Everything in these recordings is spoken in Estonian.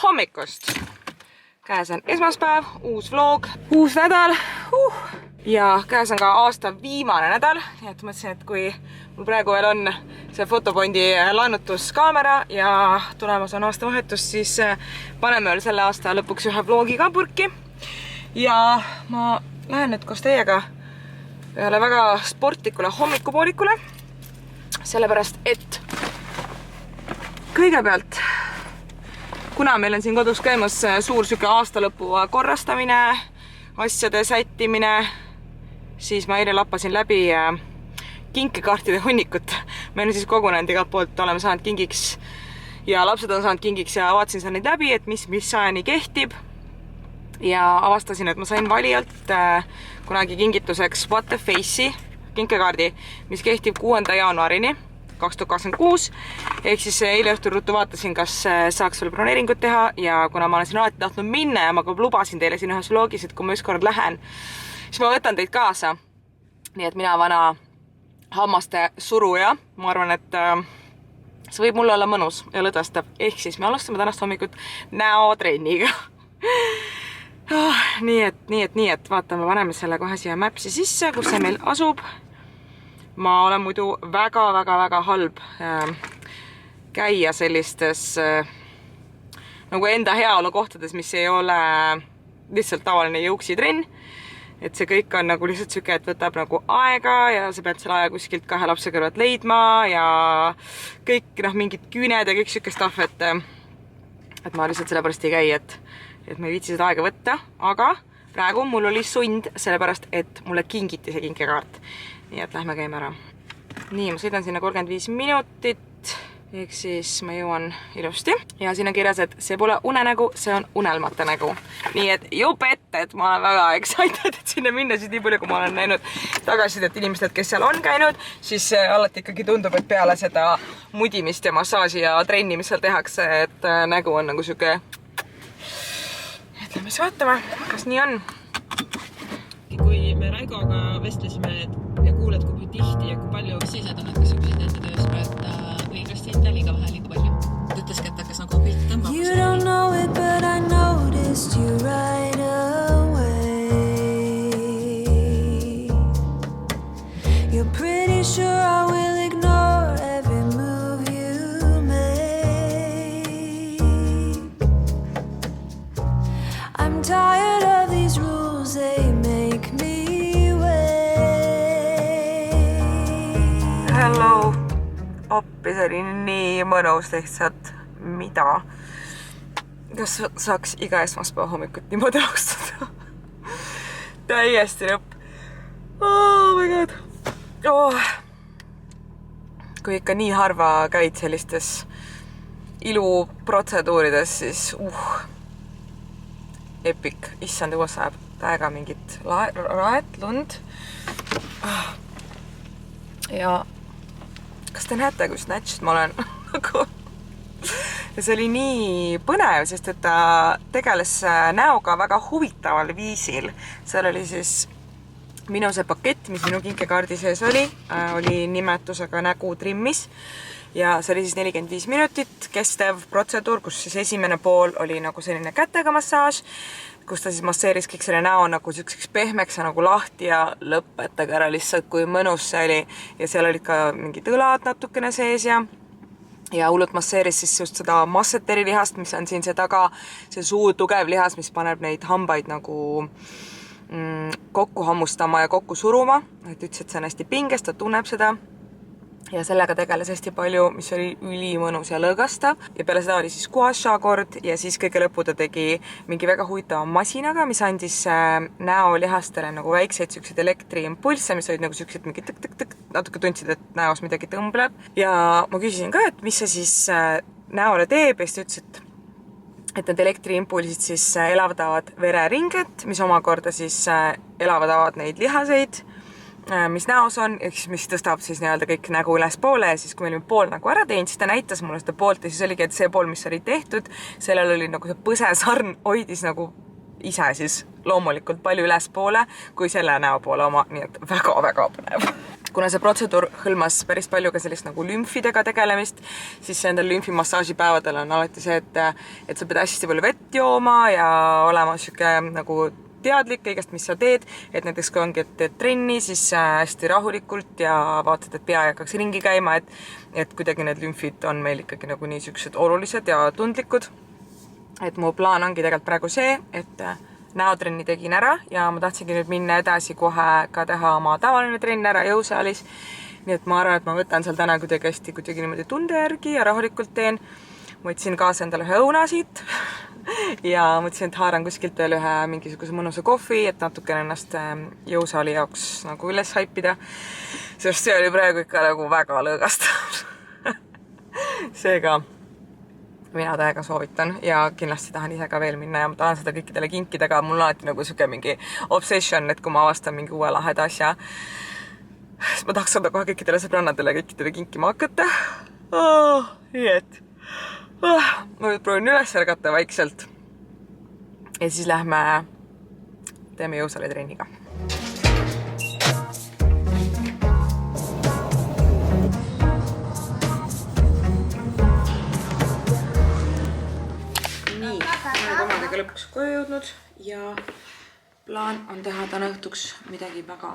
hommikust! Käes on esmaspäev, uus vlog, uus nädal ja käes on ka aasta viimane nädal, nii et mõtlesin, et kui mul praegu veel on see fotopondi laenutuskaamera ja tulemas on aastavahetus, siis paneme veel selle aasta lõpuks ühe vlogi ka purki ja ma lähen nüüd koos teiega ühele väga sportlikule hommikupoolikule, sellepärast et kõigepealt kuna meil on siin kodus käimas suur süke aastalõpu korrastamine, asjade sättimine, siis ma eile lappasin läbi kinkekaartide hunnikut. Me on siis kogunenud igalt poolt, oleme saanud kingiks ja lapsed on saanud kingiks ja vaatasin seal neid läbi, et mis ajani kehtib. Ja avastasin, et ma sain valijalt kunagi kingituseks What the Face'i kinkekaardi, mis kehtib 6. jaanuarini 2026. Ehk siis eile õhtul ruttu vaatasin, kas saaks veel broneeringut teha ja kuna ma olen siin alati tahtnud minna ja ma ka lubasin teile siin ühes vlogis, et kui ma ükskord lähen, siis ma võtan teid kaasa. Nii et mina vana hammaste suruja, ma arvan, et see võib mulle olla mõnus ja lõdvestav. Ehk siis me alustame tänast hommikut näotrenniga. Nii et vaatame, paneme selle kohe siia Maps'i sisse, kus see meil asub. Ma olen muidu väga halb käia sellistes nagu enda heaolu kohtades, mis ei ole lihtsalt tavaline jõuksitrenn. Et see kõik on nagu lihtsalt süke, et võtab nagu aega ja sa pead selle aja kuskilt 2 lapse kõrvalt leidma ja kõik mingid küüned ja kõik süke stuff, et ma lihtsalt sellepärast ei käi, et ma ei viitsi seda aega võtta, aga praegu mul oli sund sellepärast, et mulle kingiti see kinkekaart. Nii et lähme käime ära. Nii, ma sõidan sinna 35 minutit, ehk siis ma jõuan ilusti. Ja siin on kirjas, et see pole unenägu, see on unelmate nägu. Nii et jupp ette, et ma olen väga excited, et sinna minna, siis nii palju, kui ma olen näinud tagasisidet inimestelt, kes seal on käinud, siis alati ikkagi tundub, et peale seda mudimist ja massaaži ja trenni, mis seal tehakse, et nägu on nagu süke. Et lähme siis vaatame, kas nii on. Kui me Raigoga vestlesime ja kuuled, kui tihti ja kui palju mis ise tunned, kas sa enda töös praegu õiglasti enda liiga vähe, liiga palju? Ütleski, et hakkas nagu pilt tõmbama. You don't know it, but I noticed you right away. You're pretty sure I will ignore every move you make. I'm tired of these rules, they make me wait. Hello! Appi, see oli nii mõnus lihtsalt. Mida? Kas saaks iga esmaspäeva hommikut niimoodi alustada? Täiesti lõpp. Oh my god! Kui ikka nii harva käid sellistes iluprotseduurides, siis epic. Issand, uus sajab täiega mingit raet, lund. Ja kas te näete, kui snatchid ma olen? Ja see oli nii põnev, sest et ta tegeles näoga väga huvitaval viisil. Seal oli siis minu see pakett, mis minu kinkekaardi sees oli nimetusega nägu trimmis. Ja see oli siis 45 minutit kestev protseduur, kus siis esimene pool oli nagu selline kätega massaaž, kus ta siis masseeris kõik selle näo nagu selliseks pehmeks ja nagu lahti ja lõpetage ära lihtsalt, kui mõnus see oli. Ja seal olid ka mingid õlad natukene sees ja hullult masseeris siis just seda masseteri lihast, mis on siin see taga, see suur tugev lihas, mis paneb neid hambaid nagu kokku hammustama ja kokku suruma. Et ütles, et see on hästi pinges, ta tunneb seda. Ja sellega tegeles hästi palju, mis oli ülimõnus ja lõõgastav. Ja peale seda oli siis guasha kord ja siis kõige lõpu ta tegi mingi väga huvitava masinaga, mis andis näolihastele nagu väikseid sükseid elektriimpulsse, mis olid nagu sükseid mingi tõk-tõk-tõk, natuke tundsid, et näos midagi tõmbleb. Ja ma küsisin ka, et mis see siis näole teeb ja siis ta ütles, et need elektriimpulsid siis elavdavad vereringet, mis omakorda siis elavdavad neid lihaseid, mis näos on, mis tõstab siis nii-öelda kõik nägu üles poole ja siis kui me olime pool nagu ära teinud, siis ta näitas mulle seda poolt ja siis oligi, et see pool, mis oli tehtud, sellel oli nagu see põsesarn hoidis nagu ise siis loomulikult palju üles poole kui selle näo poole oma, nii et väga-väga põnev. kuna see protseduur hõlmas päris palju ka sellist nagu lümfidega tegelemist, siis nendel lümfimassaažipäevadel on alati see, et sa pead hästi palju vett jooma ja olema sihuke nagu teadlik kõigest, mis sa teed, et näiteks kui ongi, et teed trenni, siis hästi rahulikult ja vaatad, et pea ei hakkaks ringi käima, et kuidagi need lümfid on meil ikkagi nagu nii siuksed olulised ja tundlikud. Et mu plaan ongi tegelikult praegu see, et näotrenni tegin ära ja ma tahtsingi nüüd minna edasi kohe ka teha oma tavaline trenn ära jõusaalis. Nii et ma arvan, et ma võtan seal täna kuidagi niimoodi tunde järgi ja rahulikult teen. Ma võtsin kaasa endale ühe õuna siit ja mõtlesin, et haaran kuskilt veel ühe mingisuguse mõnusa kohvi, et natuke ennast jõusaali jaoks nagu üles haipida. Sest see oli praegu ikka nagu väga lõõgastav. Seega mina täiega soovitan ja kindlasti tahan ise ka veel minna ja ma tahan seda kõikidele kinkida, aga mul on alati nagu siuke mingi obsession, et kui ma avastan mingi uue laheda asja, siis ma tahaks seda kohe kõikidele sõbrannadele kõikidele kinkima hakata. Nii et ma nüüd proovin üles ärgata vaikselt ja siis lähme teeme jõusaali trenniga. Lõpuks koju jõudnud ja plaan on teha täna õhtuks midagi väga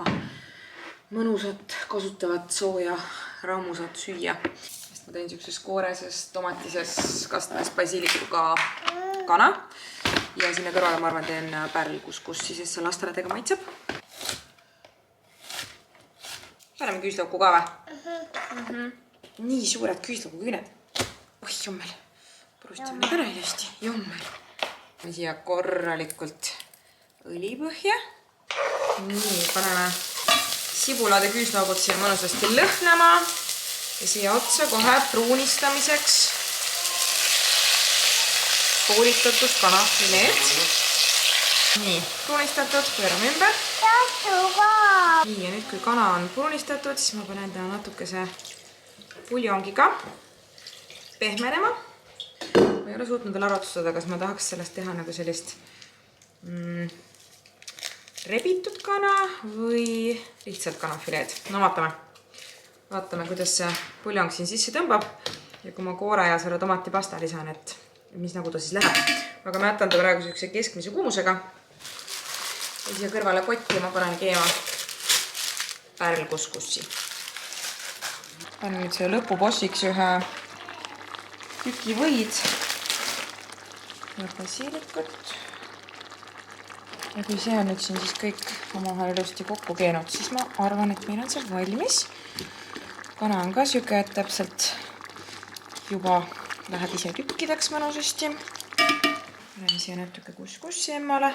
mõnusat, kasutavat, sooja, raamusat süüa. Sest ma teen siukses kooreses, tomatises, kastmes basiilikuga kana ja sinna kõrvale ma arvan teen pärlkuskussi, sest see lasteradega maitseb. Paneme küüslauku ka või? Nii suured küüslauku küüned. Oih, jummel. Purustame need ära ilusti. Jummel. Siia korralikult õlipõhja. Nii, paneme sibulade küüslaugud siia mõnusasti lõhnama ja siia otsa kohe pruunistamiseks poolitatud kanafileed. Nii, pruunistatud, pöörame ümber. Nii, ja nüüd kui kana on pruunistatud, siis ma panen ta natukese puljongiga pehmenema. Ma ei ole suutnud veel arvutustada, kas ma tahaks sellest teha nagu sellist rebitud kana või lihtsalt kanafileed. No vaatame. Vaatame, kuidas see puljong siin sisse tõmbab ja kui ma koore ja selle tomatipasta lisan, et mis nagu ta siis läheb. Aga ma jätan ta praegu sellise keskmise kuumusega. Ja siia kõrvale kotti ma panen keema pärlkuskussi. Panen nüüd see lõpubossiks ühe tüki võid ja basiilikut. Ja kui see on nüüd siin siis kõik omavahel ilusti kokku keenud, siis ma arvan, et meil on see valmis. Kana on ka siuke, et täpselt juba läheb ise tükkideks mõnusasti. Panen siia natuke kuskussi emmale.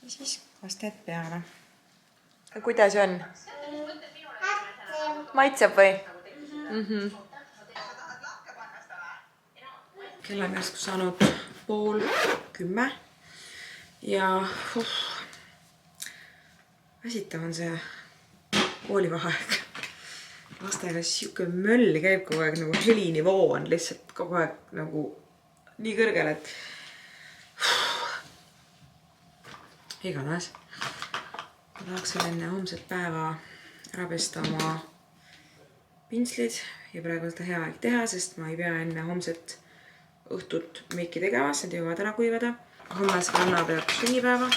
Ja siis kastet peale. Kuidas on? Maitseb või? Kell on järsku saanud 9:30 ja väsitav on see koolivaheaeg. Lastega siuke möll käib kogu aeg, nagu helinivoo on lihtsalt kogu aeg nagu nii kõrgel, et igatahes. Ma tahaks veel enne homset päeva ära pesta oma pintslid ja praegu on seda hea aeg teha, sest ma ei pea enne homset õhtut meiki tegema, need jõuavad ära kuivada. Homme sõbranna peab sünnipäeva.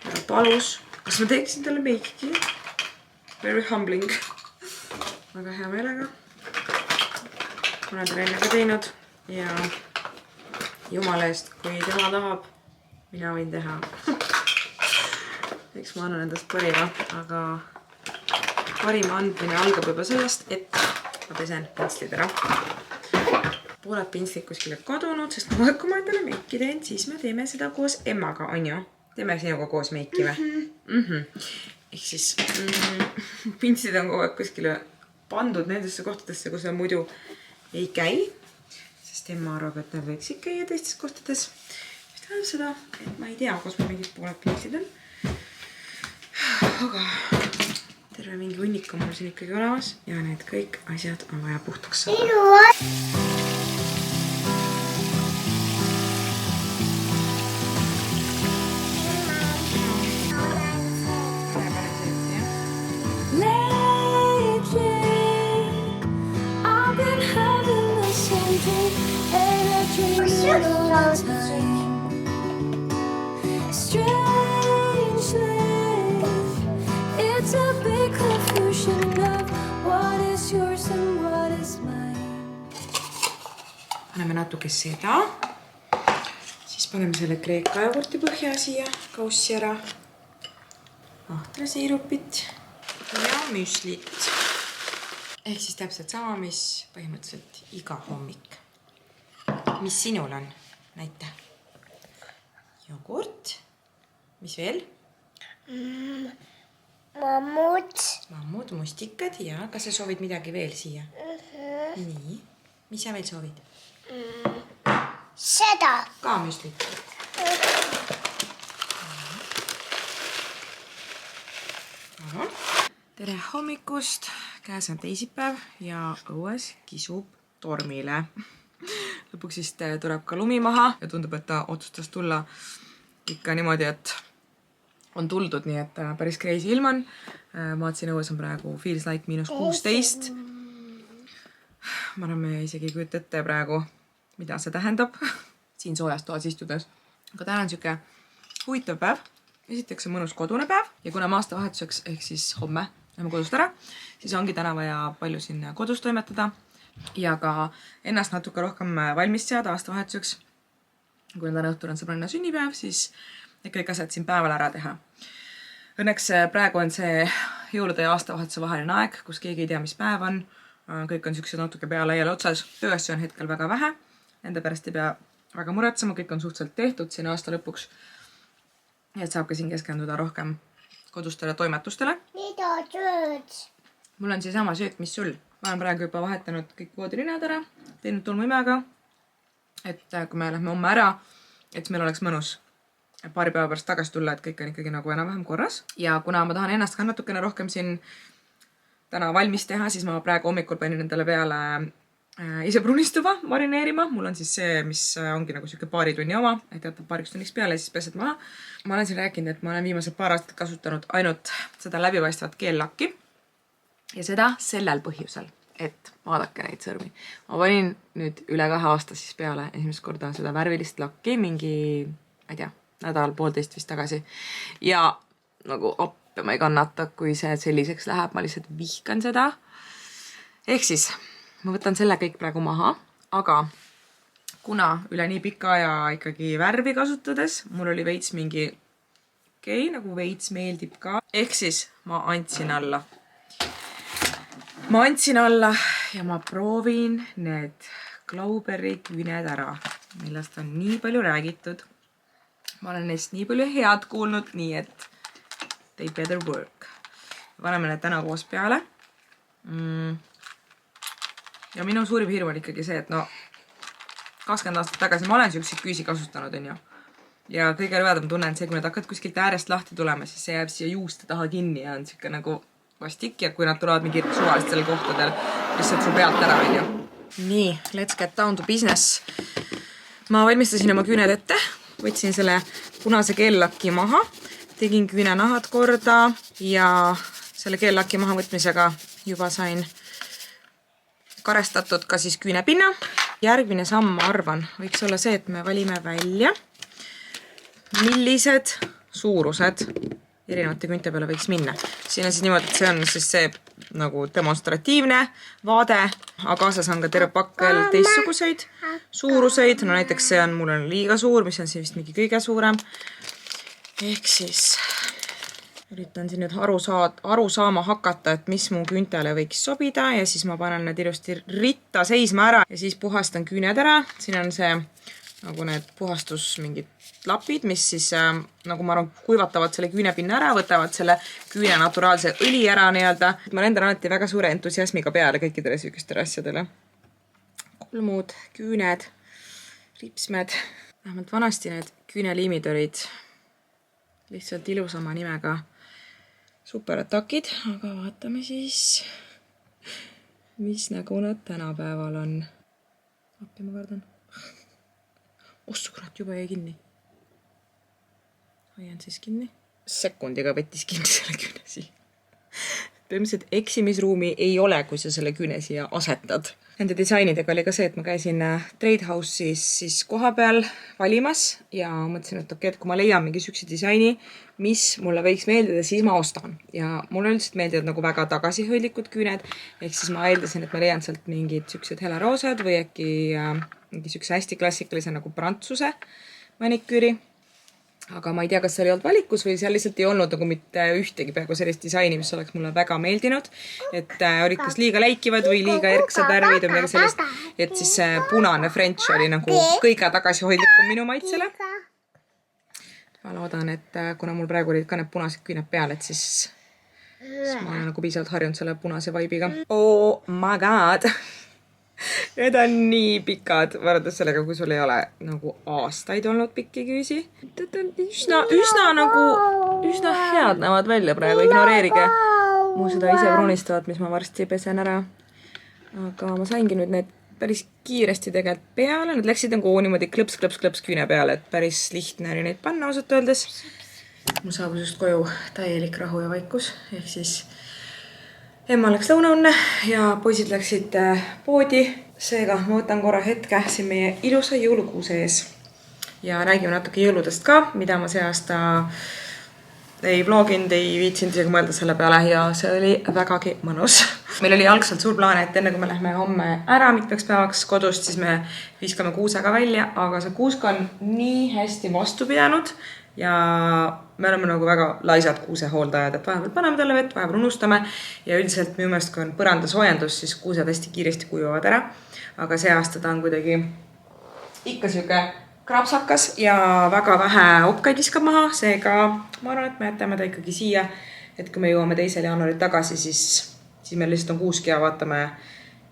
Ta palus, kas ma teeksin talle meiki? Very humbling. Väga hea meelega. Ma olen talle enne ka teinud ja jumala eest, kui tema tahab, mina võin teha. Eks ma annan endast parima, aga parima andmine algab juba sellest, et ma pesen pintslid ära. Pooled pintslid kuskile kadunud, sest ma kui ma endale meiki teen, siis me teeme seda koos emmaga, on ju? Teeme sinuga koos meiki või? Ehk siis pintslid on kogu aeg kuskile pandud nendesse kohtadesse, kus on muidu ei käi, sest emma arvab, et nad võiksid käia teistes kohtades. Mis tähendab seda, et ma ei tea, kus ma mingid pooled pintslid on. Aga terve mingi hunnik on mul siin ikkagi olemas ja need kõik asjad on vaja puhtaks saada. and I dream all the time. Strange life, it's a big confusion of what is yours and what is mine. Paneme natuke seda. Siis paneme selle kreeka jogurti põhja siia kaussi ära. Ahtrasiirupit ja müslit. Ehk siis täpselt sama, mis põhimõtteliselt iga hommik. Mis sinul on? Näita. Jogurt. Mis veel? Mammut, mustikad ja kas sa soovid midagi veel siia? Nii. Mis sa veel soovid? Seda. Ka müslit. Tere hommikust! Käes on teisipäev ja õues kisub tormile. Lõpuks siis tuleb ka lumi maha ja tundub, et ta otsustas tulla ikka niimoodi, et on tuldud, nii et päris crazy ilm on. Vaatasin, õues on praegu feels like -16. Ma arvan, me isegi ei kujuta ette praegu, mida see tähendab siin soojas toas istudes. Aga täna on siuke huvitav päev. Esiteks on mõnus kodune päev ja kuna aastavahetuseks ehk siis homme lähme kodust ära, siis ongi täna vaja palju siin kodus toimetada ja ka ennast natuke rohkem valmis seada aastavahetuseks. Kui täna õhtul on sõbranna sünnipäev, siis kõik asjad siin päeval ära teha. Õnneks praegu on see jõulude ja aastavahetuse vaheline aeg, kus keegi ei tea, mis päev on. Kõik on siuksed natuke pea laiali otsas. Tööasju on hetkel väga vähe. Enda pärast ei pea väga muretsema, kõik on suhteliselt tehtud siin aasta lõpuks. Ja et saab ka siin keskenduda rohkem kodustele toimetustele. Mida tööd? Mul on seesama söök, mis sul. Ma olen praegu juba vahetanud kõik voodirinad ära, teinud tolmuimega, et kui me lähme homme ära, et meil oleks mõnus paari päeva pärast tagasi tulla, et kõik on ikkagi nagu enam-vähem korras. Ja kuna ma tahan ennast ka natukene rohkem siin täna valmis teha, siis ma praegu hommikul panin endale peale ise pruunistuva marineerima. Mul on siis see, mis ongi nagu siuke paari tunni oma, et jätab paariks tunniks peale ja siis pesed maha. Ma olen siin rääkinud, et ma olen viimased paar aastat kasutanud ainult seda läbipaistvat keellakki ja seda sellel põhjusel, et vaadake neid sõrmi. Ma panin nüüd üle 2 aasta siis peale esimest korda seda värvilist lakki mingi, ma ei tea, nädal-poolteist vist tagasi ja nagu appe ma ei kannata, kui see selliseks läheb, ma lihtsalt vihkan seda. Ehk siis ma võtan selle kõik praegu maha, aga kuna üle nii pika aja ikkagi värvi kasutades, mul oli veits mingi, nagu veits meeldib ka. Ehk siis ma andsin alla. Ma andsin alla ja ma proovin need Glauberry küüned ära, millest on nii palju räägitud. Ma olen neist nii palju head kuulnud, nii et they better work. Paneme need täna koos peale. Ja minu suurim hirm on ikkagi see, et 20 aastat tagasi ma olen siukseid küüsi kasutanud, on ju. Ja kõige rõvedam tunnen see, kui nad hakkavad kuskilt äärest lahti tulema, siis see jääb siia juuste taha kinni ja on siuke nagu vastik ja kui nad tulevad mingi suvalistel kohtadel, lihtsalt su pealt ära, on ju. Nii, let's get down to business. Ma valmistasin oma küüned ette, võtsin selle punase keellaki maha, tegin küünenahad korda ja selle keellaki maha võtmisega juba sain karestatud ka siis küünepinna. Järgmine samm, ma arvan, võiks olla see, et me valime välja, millised suurused erinevate küünte peale võiks minna. Siin on siis niimoodi, et see on siis see nagu demonstratiivne vaade, aga kaasas on ka terve pakkel teistsuguseid suuruseid. No näiteks see on, mul on liiga suur, mis on siin vist mingi kõige suurem. Ehk siis üritan siin nüüd aru saama hakata, et mis mu küüntele võiks sobida ja siis ma panen need ilusti ritta seisma ära ja siis puhastan küüned ära. Siin on see nagu need puhastus mingid lapid, mis siis nagu ma arvan kuivatavad selle küünepinna ära, võtavad selle küüne naturaalse õli ära nii-öelda. Ma lendan alati väga suure entusiasmiga peale kõikidele süükestele asjadele. Kulmud, küüned, ripsmed. Vähemalt vanasti need küüneliimid olid lihtsalt ilusama nimega superatakid, aga vaatame siis, mis nagu nad tänapäeval on. Appi ma kardan. Ossu kurat, juba jäi kinni. Hoian siis kinni. Sekundiga võttis kinni selle küünesi. Põhimõtteliselt eksimisruumi ei ole, kui sa selle küüne siia asetad. Nende disainidega oli ka see, et ma käisin Trade House'is siis koha peal valimas ja mõtlesin, et okei, et kui ma leian mingi sükse disaini, mis mulle võiks meeldida, siis ma ostan. Ja mulle üldiselt meeldivad nagu väga tagasihoidlikud küüned, ehk siis ma eeldasin, et ma leian sealt mingid süksed heleroosad või äkki mingi sükse hästi klassikalise nagu prantsuse maniküüri. Aga ma ei tea, kas seal ei olnud valikus või seal lihtsalt ei olnud nagu mitte ühtegi peaaegu sellist disaini, mis oleks mulle väga meeldinud. Et olid kas liiga läikivad või liiga erksad värvid või midagi sellist. Et siis punane French oli nagu kõige tagasihoidlikum minu maitsele. Ma loodan, et kuna mul praegu olid ka need punased küüned peal, et siis ma olen nagu piisavalt harjunud selle punase vaibiga. Oh my god! Need on nii pikad, võrreldes sellega, kui sul ei ole nagu aastaid olnud pikki küüsi. Üsna head näevad välja praegu, ignoreerige mu seda ise brunistavat, mis ma varsti pesen ära. Aga ma saingi nüüd need päris kiiresti tegelikult peale, nad läksid nagu niimoodi klõps küüne peale, et päris lihtne oli neid panna ausalt öeldes. Mul saabus just koju täielik rahu ja vaikus, ehk siis emma läks lõunaunne ja poisid läksid poodi. Seega ma võtan korra hetke siin meie ilusa jõulukuu sees. Ja räägime natuke jõuludest ka, mida ma see aasta ei vloginud, ei viitsinud isegi mõelda selle peale ja see oli vägagi mõnus. Meil oli algselt suur plaan, et enne kui me lähme homme ära mitmeks päevaks kodust, siis me viskame kuusega välja, aga see kuusk on nii hästi vastu pidanud ja me oleme nagu väga laisad kuusehooldajad, et vahepeal paneme talle vett, vahepeal unustame ja üldiselt minu meelest, kui on põranda soojendus, siis kuused hästi kiiresti kuivavad ära. Aga see aasta ta on kuidagi ikka siuke krapsakas ja väga vähe okkaid viskab maha, seega ma arvan, et me jätame ta ikkagi siia, et kui me jõuame 2. jaanuaril tagasi, siis meil lihtsalt on kuusk ja vaatame,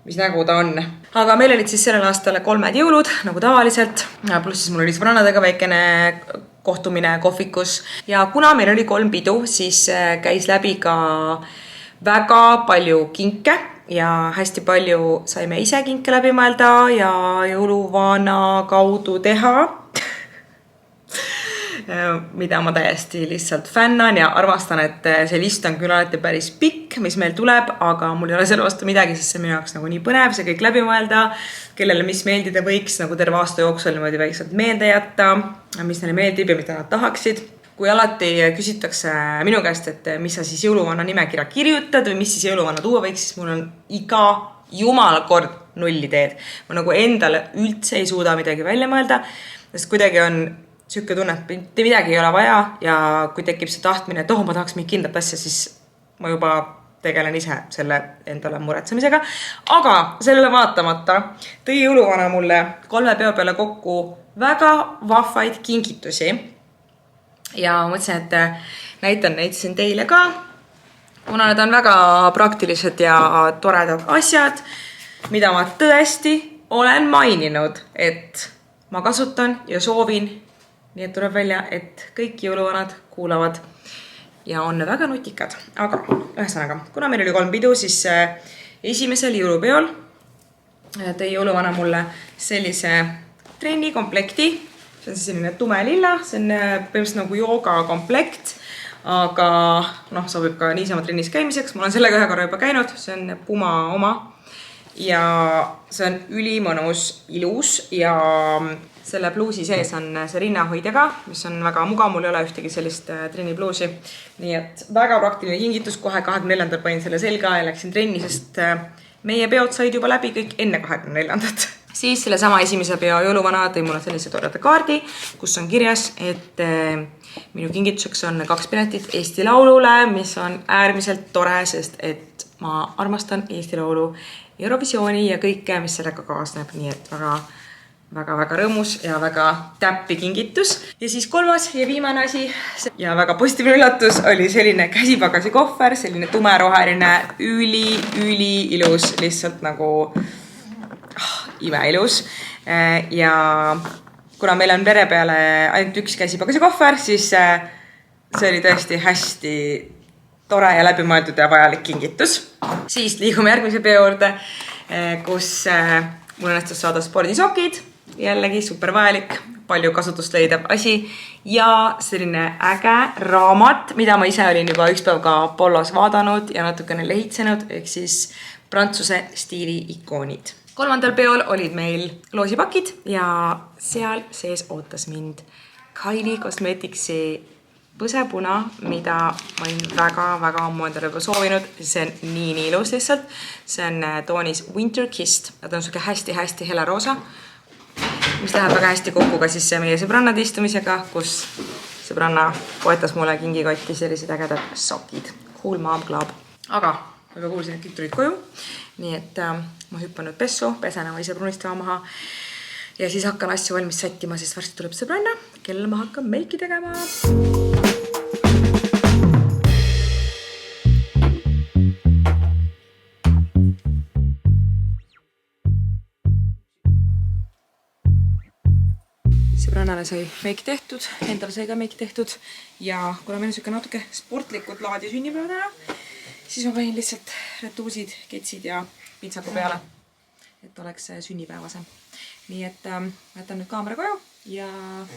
mis nägu ta on. Aga meil olid siis sellel aastal 3 jõulud, nagu tavaliselt, pluss siis mul oli sõbrannadega väikene kohtumine kohvikus ja kuna meil oli 3 pidu, siis käis läbi ka väga palju kinke ja hästi palju saime ise kinke läbi mõelda ja jõuluvana kaudu teha, mida ma täiesti lihtsalt fännan ja armastan, et see list on küll alati päris pikk, mis meil tuleb, aga mul ei ole selle vastu midagi, sest see minu jaoks nagu nii põnev, see kõik läbi mõelda, kellele mis meeldida võiks nagu terve aasta jooksul niimoodi väikselt meelde jätta, mis neile meeldib ja mida nad tahaksid. Kui alati küsitakse minu käest, et mis sa siis jõuluvana nimekirja kirjutad või mis siis jõuluvana tuua võiks, siis mul on iga jumala kord 0 ideed. Ma nagu endale üldse ei suuda midagi välja mõelda, sest kuidagi on siuke tunne, et mitte midagi ei ole vaja ja kui tekib see tahtmine, et ma tahaks mingit kindlat asja, siis ma juba tegelen ise selle endale muretsemisega. Aga sellele vaatamata tõi jõuluvana mulle 3 peo peale kokku väga vahvaid kingitusi. Ja mõtlesin, et näitan neid siin teile ka, kuna need on väga praktilised ja toredad asjad, mida ma tõesti olen maininud, et ma kasutan ja soovin. Nii et tuleb välja, et kõik jõuluvanad kuulavad ja on väga nutikad. Aga ühesõnaga, kuna meil oli 3 pidu, siis esimesel jõulupeol tõi jõuluvana mulle sellise trennikomplekti. See on selline tume lilla, see on põhimõtteliselt nagu jooga komplekt, aga sobib ka niisama trennis käimiseks. Mul on sellega ühe korra juba käinud, see on Puma oma ja see on ülimõnus, ilus ja selle pluusi sees on see rinnahoidjaga, mis on väga mugav, mul ei ole ühtegi sellist trennipluusi. Nii et väga praktiline kingitus, kohe 24. panin selle selga ja läksin trenni, sest meie peod said juba läbi kõik enne 24. Siis selle sama esimese peo jõuluvana tõi mulle sellise toreda kaardi, kus on kirjas, et minu kingituseks on 2 piletit Eesti Laulule, mis on äärmiselt tore, sest et ma armastan Eesti Laulu, Eurovisiooni ja kõike, mis sellega kaasneb, nii et väga rõõmus ja väga täppi kingitus. Ja siis 3. ja viimane asi ja väga positiivne üllatus oli selline käsipagasi kohver, selline tumeroheline, üli ilus, lihtsalt nagu imeilus. Ja kuna meil on pere peale ainult 1 käsipagasi kohver, siis see oli tõesti hästi tore ja läbimõeldud ja vajalik kingitus. Siis liigume järgmise peo juurde, kus mul õnnestus saada spordisokid. Jällegi super vajalik, palju kasutust leidav asi ja selline äge raamat, mida ma ise olin juba 1 päev ka Apollos vaadanud ja natukene lehitsenud, ehk siis Prantsuse stiili ikoonid. 3. peol olid meil loosipakid ja seal sees ootas mind Kylie Cosmeticsi põsepuna, mida ma olin väga ammu endale juba soovinud. See on nii ilus lihtsalt. See on toonis Winter Kissed ja ta on siuke hästi hele roosa, mis läheb väga hästi kokku ka siis meie sõbrannade istumisega, kus sõbranna poetas mulle kingikotti sellised ägedad sokid. Cool mom club. Aga ma juba kuulsin, et kõik tulid koju. Nii et ma hüppan nüüd pessu, pesen oma ise brunistama maha ja siis hakkan asju valmis sättima, sest varsti tuleb sõbranna, kellel ma hakkan meiki tegema. Sõbrannale sai meik tehtud, endal sai ka meik tehtud ja kuna meil on siuke natuke sportlikud laadi sünnipäev täna, siis ma panin lihtsalt retuusid, ketsid ja pintsaku peale, et oleks sünnipäevasem. Nii et jätan nüüd kaamera koju ja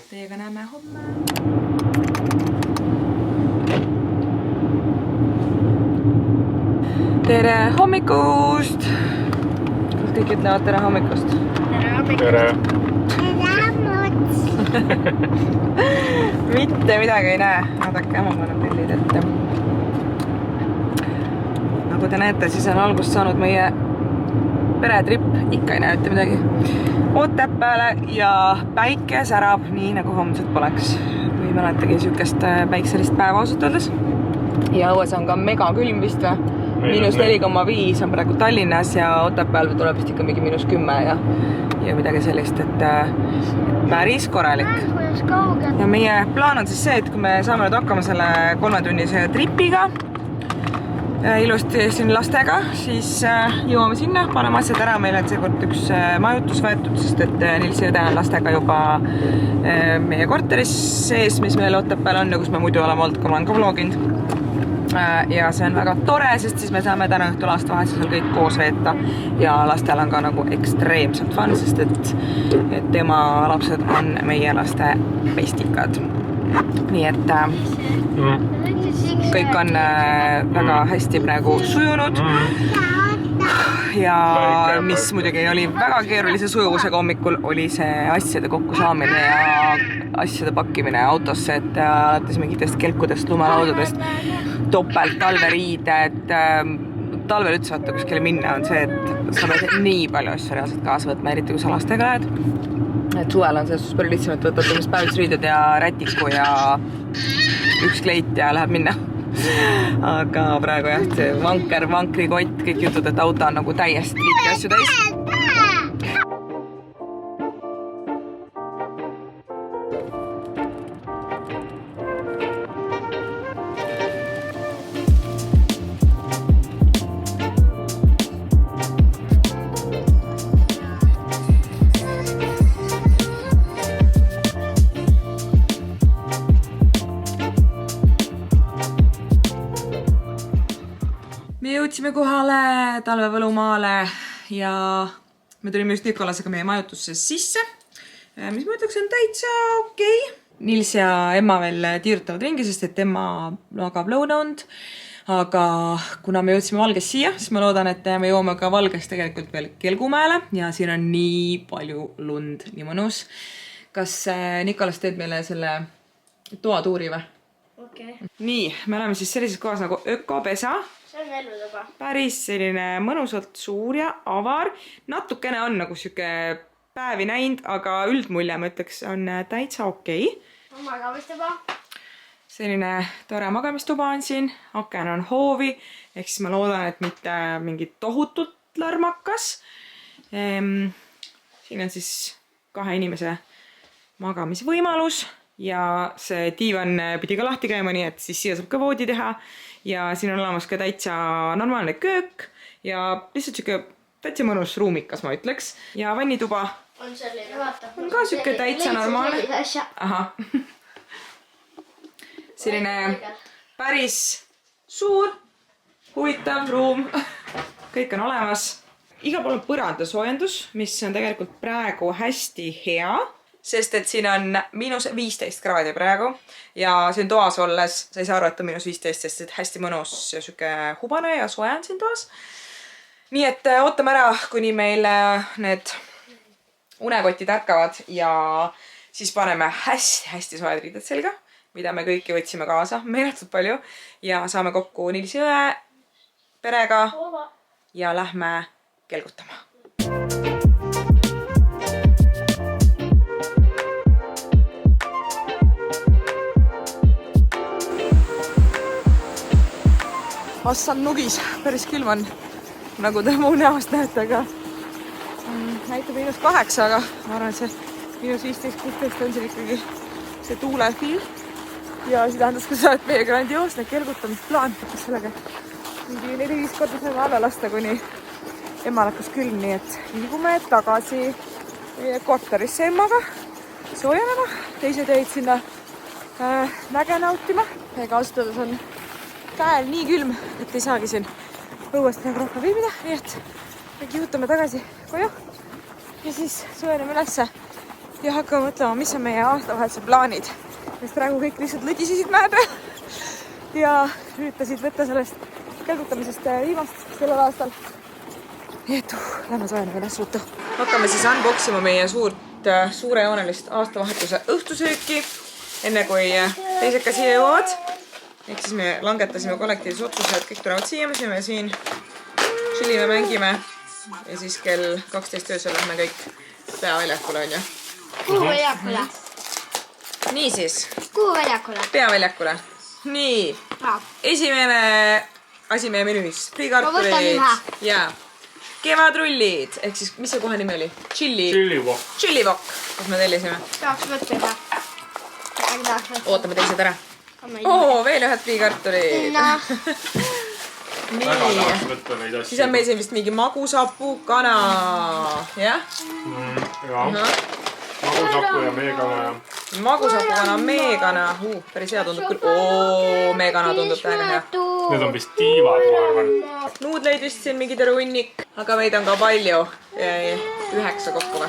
teiega näeme homme. Tere hommikust! Kas kõik ütlevad tere hommikust? Tere hommikust! Mitte midagi ei näe. Vaadake, ma panen pillid ette. Nagu te näete, siis on algust saanud meie peretripp. Ikka ei näe mitte midagi. Otepääle ja päike särab nii, nagu homset poleks. Või mäletagi siukest päikselist päeva ausalt öeldes. Ja õues on ka mega külm vist või? -4,5 on praegu Tallinnas ja Otepääl tuleb vist ikka mingi -10 ja midagi sellist, et päris korralik. Ja meie plaan on siis see, et kui me saame nüüd hakkama selle 3-tunnise tripiga ilusti siin lastega, siis jõuame sinna, paneme asjad ära. Meil on seekord üks majutus võetud, sest et Nils ja Õde on lastega juba meie korteris sees, mis meil Otepääl on ja kus me muidu oleme olnud, kui ma olen ka vloginud. Ja see on väga tore, sest siis me saame täna õhtul aastavahetusel kõik koos veeta ja lastel on ka nagu ekstreemselt fun, sest et tema lapsed on meie laste pestikad. Nii et kõik on väga hästi praegu sujunud ja mis muidugi oli väga keerulise sujuvusega hommikul, oli see asjade kokkusaamine ja asjade pakkimine autosse, et alates mingitest kelkudest, lumelaudadest, topelt talveriided, talvel üldse vaata kuskile minna on see, et sa pead nii palju asju reaalselt kaasa võtma, eriti kui sa lastega lähed. Et suvel on selles palju lihtsam, et võtad umbes päevitsriided ja rätiku ja üks kleit ja läheb minna. Aga praegu jah, see vanker, vankrikott, kõik jutud, et auto on nagu täiesti liiki asju täis. Me jõudsime kohale talvevõlumaale ja me tulime just Nikolasega meie majutusse sisse, mis ma ütleks on täitsa okei. Nils ja Emma veel tiirutavad ringi, sest et Emma magab lõunaund. Aga kuna me jõudsime Valgest siia, siis ma loodan, et me jõuame ka Valgest tegelikult veel Kelgumäele ja siin on nii palju lund, nii mõnus. Kas Nikolas teed meile selle toatuuri või? Okay. Nii, me oleme siis sellises kohas nagu ökopesa. See on elutuba. Päris selline mõnusalt suur ja avar. Natukene on nagu siuke päevi näinud, aga üldmulje ma ütleks on täitsa okei. Magamistuba. Selline tore magamistuba on siin. Aken on hoovi, ehk siis ma loodan, et mitte mingit tohutut lärmakas. Siin on siis 2 inimese magamisvõimalus. Ja see diivan pidi ka lahti käima, nii et siis siia saab ka voodi teha. Ja siin on olemas ka täitsa normaalne köök ja lihtsalt siuke täitsa mõnus ruumikas, ma ütleks. Ja vannituba on selline, vaata. On ka siuke täitsa normaalne. Aha. Selline päris suur, huvitav ruum. Kõik on olemas. Igal pool on põrandasoojendus, mis on tegelikult praegu hästi hea. Sest et siin on -15 kraadi praegu ja siin toas olles sa ei saa aru, et on -15, sest et hästi mõnus ja siuke hubane ja soe on siin toas. nii et ootame ära, kuni meil need unekotid ärkavad ja siis paneme hästi soojad riided selga, mida me kõiki võtsime kaasa, meeletult palju ja saame kokku Nilsi õe perega ja lähme kelgutama. Assan nugis, päris külm on, nagu te mu näost näete, aga näitab -8, aga ma arvan, et see -15-16 on siin ikkagi see tuulefil. Ja see tähendas ka seda, et meie grandioosne kelgutamisplaan hakkas sellega mingi 4-5 korda saime alla lasta, kuni emmal hakkas külm, nii et liigume tagasi korterisse emmaga soojenema. Teised jäid sinna mäge nautima. Ega asutades on käel nii külm, et ei saagi siin õuest nagu rohkem viibida, nii et me kihutame tagasi koju ja siis soojeneme ülesse ja hakkame mõtlema, mis on meie aastavahetuse plaanid. Sest praegu kõik lihtsalt lõdisisid mäe peal ja üritasid võtta sellest kelgutamisest viimast sellel aastal. Nii et lähme soojeneme ülesse ruttu. Hakkame siis unboxima meie suurejoonelist aastavahetuse õhtusööki, enne kui teised ka siia jõuavad. Ehk siis me langetasime kollektiivse otsuse, et kõik tulevad siia, me sööme siin, chillime, mängime ja siis kell 12 öösel lähme kõik peaväljakule, on ju? Kuhu väljakule? Niisiis. Kuhu väljakule? Peaväljakule. Nii. Esimene asi meie menüüs. Friikartulid ja kevadrullid. Ehk siis, mis see kohe nimi oli? Chillivok. Kus me tellisime? Tahaks võtta seda. Ootame teised ära. Veel ühed friikartulid. Nii. Siis on meil siin vist mingi magusapu, kana. Jah? Magusapu ja meekana. Magusapu, kana, meekana. Päris hea tundub küll. Meekana tundub täiega hea. Need on vist tiivad, ma arvan. Nuudleid vist siin mingi terve hunnik. Aga meid on ka palju. 9 kokku või?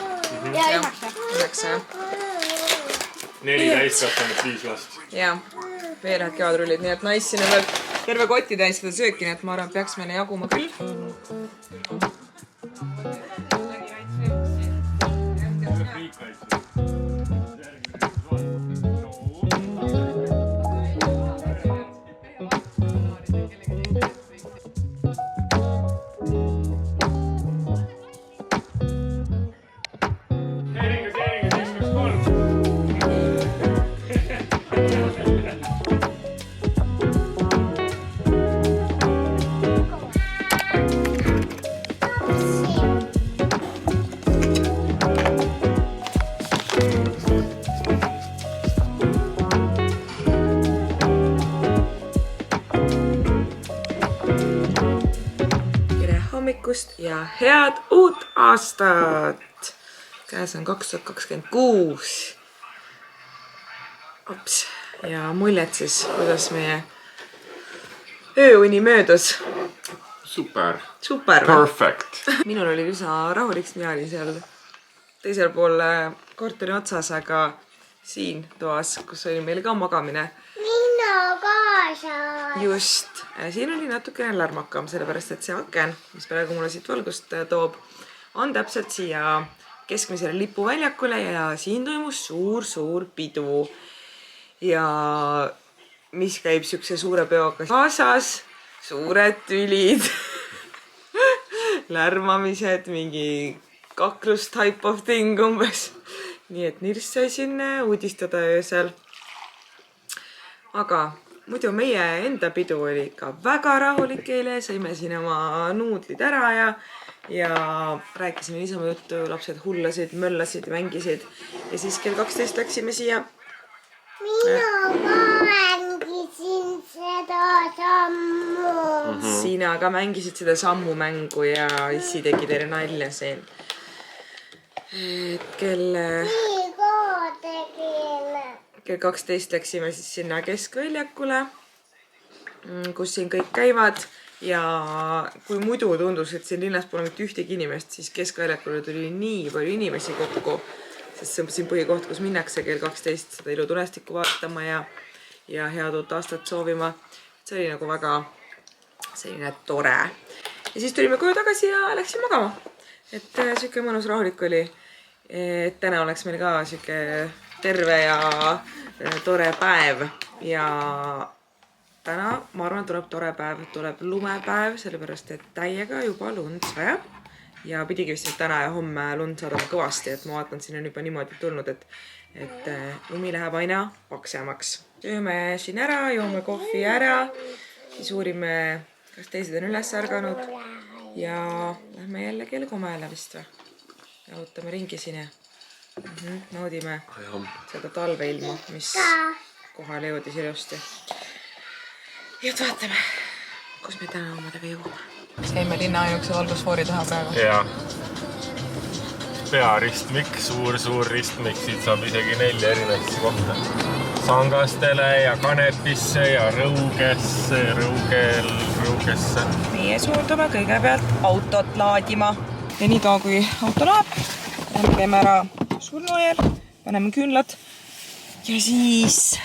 Ja 9, jah. 4 täiskasvanut, 5 last. Jah. Veel ühed kevadrullid, nii et nice, siin on veel terve kotti täis seda sööki, nii et ma arvan, et peaks meile jaguma küll. Ja head uut aastat! Käes on 2026. Ops. Ja muljed siis, kuidas meie ööuni möödus. Super. Super. Perfect. Minul oli üsna rahuliks, mina olin seal teisel pool korteri otsas, aga siin toas, kus oli meil ka magamine. Minna kaasa. Just. Siin oli natukene lärmakam, sellepärast et see aken, mis praegu mulle siit valgust toob, on täpselt siia keskmisele lipuväljakule ja siin toimus suur pidu. Ja mis käib siukse suure peoga kaasas, suured tülid, lärmamised, mingi kaklus type of thing umbes. Nii et Nirss sai siin uudistada öösel. Aga muidu meie enda pidu oli ikka väga rahulik eile, saime siin oma nuudlid ära ja rääkisime niisama juttu, lapsed hullasid, möllasid, mängisid ja siis kell 12 läksime siia. Mina mängisin seda sammu. Sina ka mängisid seda sammu mängu ja issi tegi teile nalja siin. Kell 12 läksime siis sinna keskväljakule, kus siin kõik käivad ja kui muidu tundus, et siin linnas pole mitte ühtegi inimest, siis keskväljakule tuli nii palju inimesi kokku, sest see on siin põhikoht, kus minnakse kell 12 seda ilutulestikku vaatama ja head uut aastat soovima. See oli nagu väga selline tore. ja siis tulime koju tagasi ja läksin magama. Et siuke mõnus rahulik oli. Et täna oleks meil ka siuke terve ja tore päev ja täna ma arvan, tuleb tore päev, tuleb lumepäev, sellepärast et täiega juba lund sajab ja pidigi vist täna ja homme lund sadama kõvasti, et ma vaatan, siin on juba niimoodi tulnud, et lumi läheb aina paksemaks. Sööme siin ära, joome kohvi ära, siis uurime, kas teised on üles ärganud ja lähme jälle Kelgumäele vist või? Jalutame ringi siin ja naudime seda talveilma, mis kohale jõudis ilusti. Ja vaatame, kus me täna omadega jõuame. Käime linna ainukese valgusfoori taha praegu. Jaa. Pearistmik, suur ristmik, siit saab isegi 4 erinevasse kohta. Sangastele ja Kanepisse ja Rõugesse, Rõugesse. Meie suundume kõigepealt autot laadima. Ja nii kaua, kui auto laab, lähme käime ära surnuaial, paneme küünlad ja siis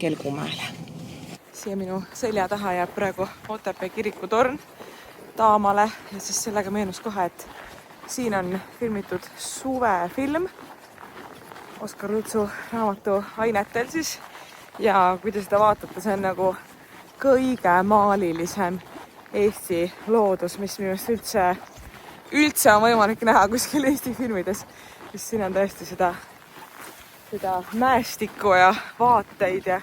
Kelgumäele. Siia minu selja taha jääb praegu Otepää kirikutorn Taamale ja siis sellega meenus kohe, et siin on filmitud suvefilm Oskar Lutsu raamatu ainetel siis ja kui te seda vaatate, see on nagu kõige maalilisem Eesti loodus, mis minu arust üldse on võimalik näha kuskil Eesti filmides, sest siin on tõesti seda mäestikku ja vaateid ja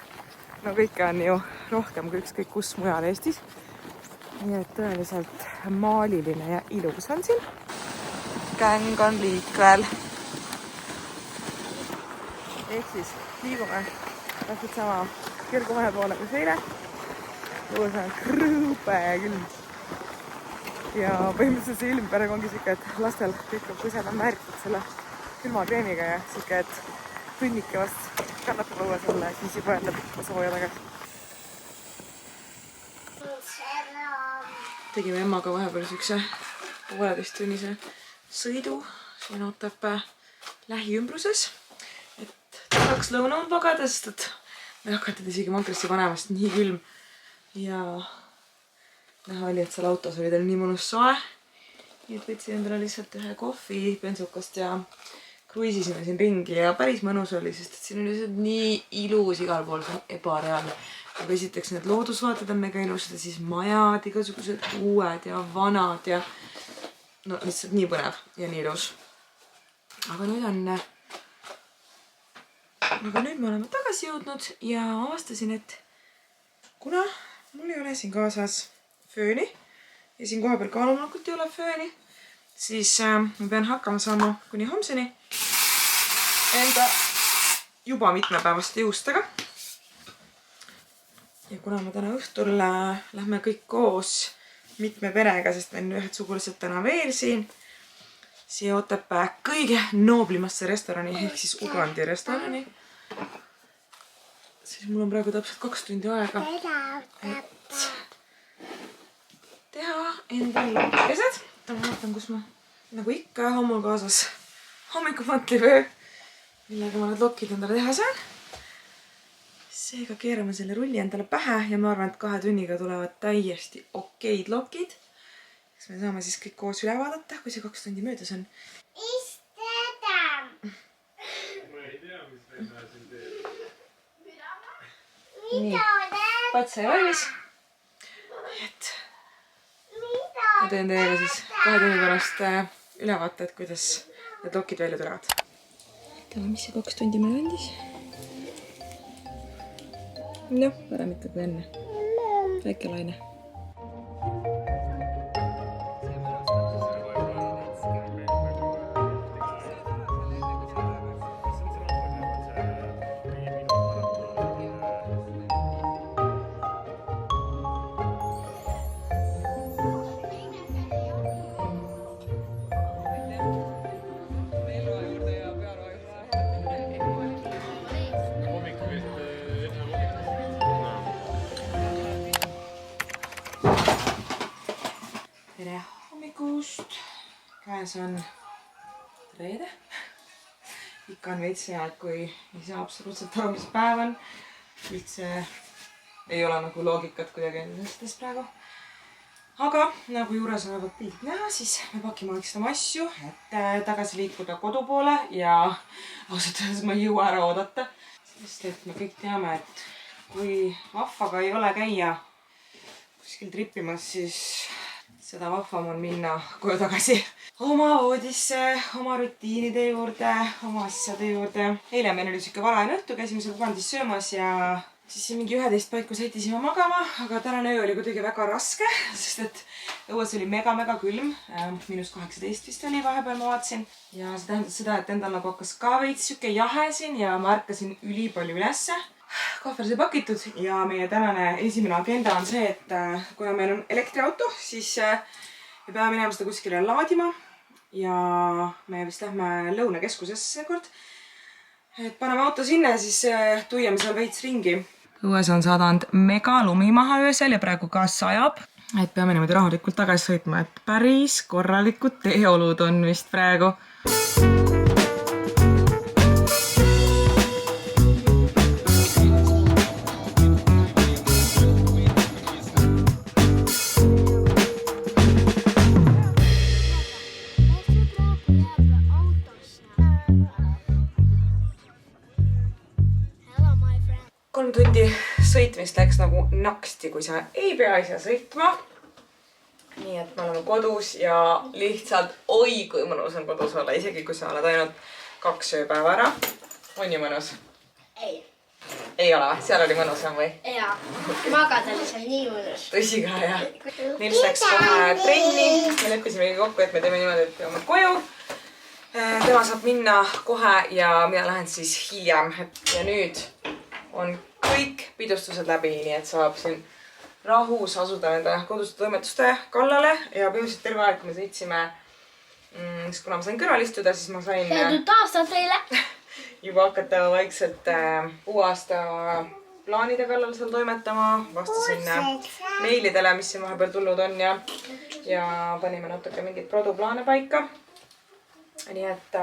no kõike on ju rohkem kui ükskõik kus mujal Eestis. Nii et tõeliselt maaliline ja ilus on siin. Gäng on liikvel. Ehk siis liigume täpselt sama Kelgumäe poole kui seile. Luus on krõõpe küll. Ja põhimõtteliselt see ilm praegu ongi siuke, et lastel kõik on põsed on määritud selle külmakreemiga ja siuke, et tunnike vast kannatab õues olla, et mis juba jälle pikka sooja tagasi. Tegime emmaga vahepeal siukse 1,5 tunnise sõidu siin Otepää lähiümbruses, et tahaks lõunaul magada, sest et me ei hakanud isegi mankrisse panemast, nii külm ja näha oli, et seal autos oli tal nii mõnus soe. Nii et võtsin endale lihtsalt ühe kohvi bensukast ja kruiisisime siin ringi ja päris mõnus oli, sest et siin on lihtsalt nii ilus igal pool, see on ebareaalne. Aga esiteks need loodusvaated on mega ilusad ja siis majad, igasugused uued ja vanad ja no lihtsalt nii põnev ja nii ilus. Aga nüüd me oleme tagasi jõudnud ja avastasin, et kuna mul ei ole siin kaasas fööni ja siin kohapeal ka loomulikult ei ole fööni, siis ma pean hakkama saama kuni homseni enda juba mitmepäevaste juustega. Ja kuna me täna õhtul lähme kõik koos mitme perega, sest meil on ühed sugulased täna veel siin, siia Otepää kõige nooblimasse restorani, ehk siis Ugandi restorani, siis mul on praegu täpselt 2 tundi aega, et teha endal lokesed. Ma vaatan, kus ma nagu ikka hommul kaasas hommikupantlivöö, millega ma need lokid endale teha saan. Seega keerame selle rulli endale pähe ja ma arvan, et 2 tunniga tulevad täiesti okeid lokid. Kas me saame siis kõik koos üle vaadata, kui see 2 tundi möödas on. Istada! Ma ei tea, mis venna siin teeb. Nii, patsa ja valmis. Et ma teen teiega siis 2 tunni pärast ülevaate, et kuidas need lokid välja tulevad. Vaatame, mis see 2 tundi meil andis. Noh, parem ikka kui enne. Väike laine. Tere hommikust! Käes on reede. Ikka on veits hea, et kui ei saa absoluutselt aru, mis päev on. Üldse ei ole nagu loogikat kuidagi endastest praegu. aga nagu juures olevat pilt näha, siis me pakime vaikselt oma asju, et tagasi liikuda kodu poole ja ausalt öeldes ma ei jõua ära oodata. Sest et me kõik teame, et kui vahvaga ei ole käia kuskil trippimas, siis seda vahvam on minna koju tagasi oma voodisse, oma rutiinide juurde, oma asjade juurde. Eile meil oli siuke varajane õhtu, käisime seal kandis söömas ja siis mingi 11 paiku sättisime magama, aga tänane öö oli kuidagi väga raske, sest et õues oli mega külm. -18 vist oli vahepeal, ma vaatasin. Ja see tähendas seda, et endal nagu hakkas ka veits siuke jahe siin ja ma ärkasin ülipalju ülesse. Kohver sai pakitud ja meie tänane esimene agenda on see, et kuna meil on elektriauto, siis me peame minema seda kuskile laadima ja me vist lähme Lõunakeskusesse seekord. Et paneme auto sinna ja siis tuiame seal veits ringi. Õues on saadanud mega lumi maha öösel ja praegu ka sajab. Et peame niimoodi rahulikult tagasi sõitma, et päris korralikud teeolud on vist praegu. Tundi sõitmist läks nagu naksti, kui sa ei pea ise sõitma. Nii et me oleme kodus ja lihtsalt oi kui mõnus on kodus olla, isegi kui sa oled ainult 2 ööpäeva ära. On ju mõnus? Ei. Ei ole või? Seal oli mõnusam või? Jaa. Magada oli seal nii mõnus. Tõsi ka, jah. Nils läks kohe trenni. Me leppisimegi kokku, et me teeme niimoodi, et peame koju. Tema saab minna kohe ja mina lähen siis hiljem. Ja nüüd on kõik pidustused läbi, nii et saab siin rahus asuda nende koduste toimetuste kallale ja põhimõtteliselt terve aeg, kui me sõitsime, siis kuna ma sain kõrval istuda, siis ma sain Headut aastat teile! juba hakata vaikselt uue aasta plaanide kallal seal toimetama, vastasin meilidele, mis siin vahepeal tulnud on ja panime natuke mingeid produplaane paika. Nii et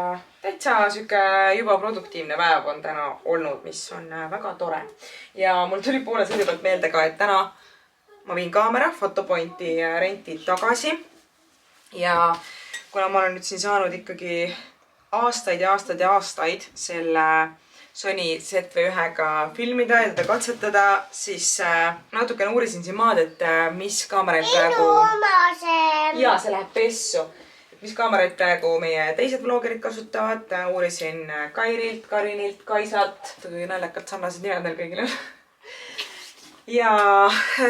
täitsa süke juba produktiivne päev on täna olnud, mis on väga tore. Ja mul tuli poole sõidu pealt meelde ka, et täna ma viin kaamera Fotopointi renti tagasi. Ja kuna ma olen nüüd siin saanud ikkagi aastaid selle Sony ZV-1-ga filmida ja teda katsetada, siis natukene uurisin siin maad, et mis kaameraid praegu... Jaa, see läheb pessu. Mis kaameraid praegu meie teised vlogerid kasutavad. Uurisin Kairilt, Karinilt, Kaisat. Kui naljakalt sarnased nimed neil kõigil on. Ja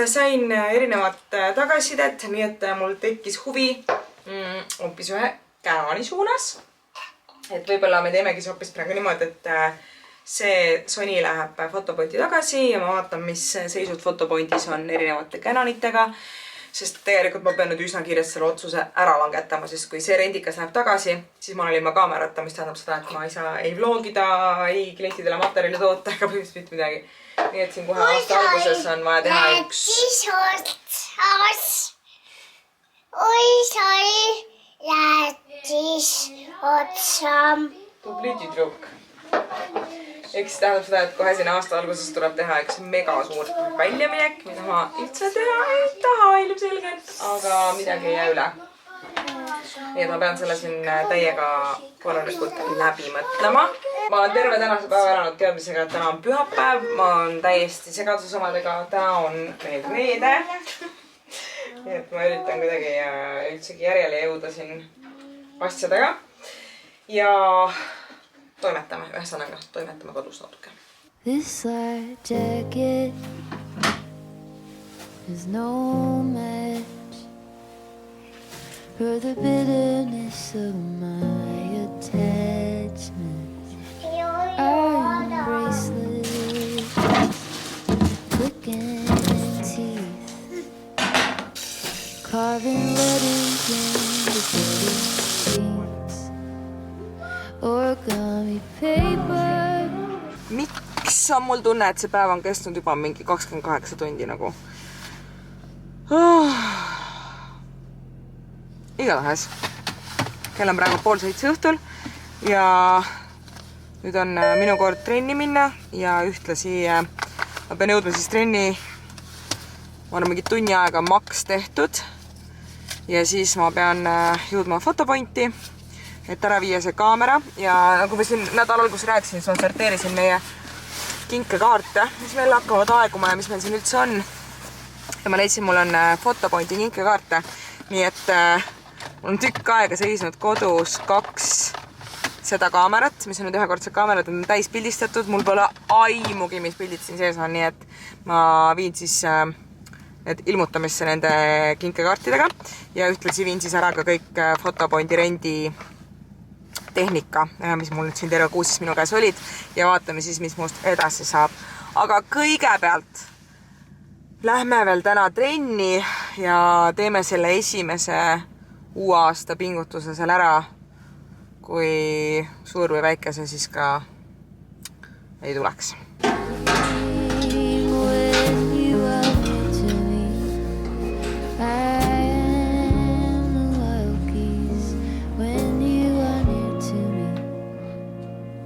sain erinevat tagasisidet, nii et mul tekkis huvi hoopis ühe Canoni suunas. Et võib-olla me teemegi see hoopis praegu niimoodi, et see Sony läheb Fotopointi tagasi ja ma vaatan, mis seisud Fotopointis on erinevate Canonitega. Sest tegelikult ma pean nüüd üsna kiiresti selle otsuse ära langetama, sest kui see rendikas läheb tagasi, siis ma olen ilma kaamerata, mis tähendab seda, et ma ei saa ei vlogida, ei klientidele materjali toota ega põhimõtteliselt mitte midagi. Nii et siin kohe aasta alguses on vaja teha üks... Lätis otsam. Tubli tüdruk. Eks see tähendab seda, et kohe siin aasta alguses tuleb teha üks mega suur väljaminek, mida ma üldse teha ei taha ilmselgelt, aga midagi ei jää üle. Nii et ma pean selle siin täiega korralikult läbi mõtlema. Ma olen terve tänase päeva elanud teadmisega, et täna on pühapäev, ma olen täiesti segaduses omadega, täna on meil reede. Nii et ma üritan kuidagi üldsegi järjele jõuda siin asjadega. Ja toimetame, ühesõnaga, toimetame kodus natuke. This light jacket is no match for the bitterness of my attachments. Iron bracelets, clicking teeth, carving letters in the dirty sheets, origami paper. Miks on mul tunne, et see päev on kestnud juba mingi 28 tundi nagu? Igatahes. Kell on praegu 6:30 õhtul ja nüüd on minu kord trenni minna ja ühtlasi ma pean jõudma siis trenni. Ma olen mingi tunni aega maks tehtud ja siis ma pean jõudma fotopointi, et ära viia see kaamera ja nagu ma siin nädala alguses rääkisin, siis ma sorteerisin meie kinkekaarte, mis meil hakkavad aeguma ja mis meil siin üldse on. Ja ma leidsin, mul on fotopointi kinkekaarte, nii et mul on tükk aega seisnud kodus 2 seda kaamerat, mis on nüüd ühekordsed kaamerad, on täis pildistatud, mul pole aimugi, mis pildid siin sees on, nii et ma viin siis need ilmutamisse nende kinkekaartidega ja ühtlasi viin siis ära ka kõik fotopointi rendi tehnika, mis mul nüüd siin terve kuusis minu käes olid ja vaatame siis, mis muust edasi saab. Aga kõigepealt lähme veel täna trenni ja teeme selle esimese uue aasta pingutuse seal ära, kui suur või väike see siis ka ei tuleks.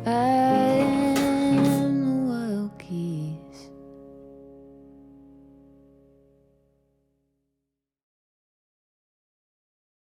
I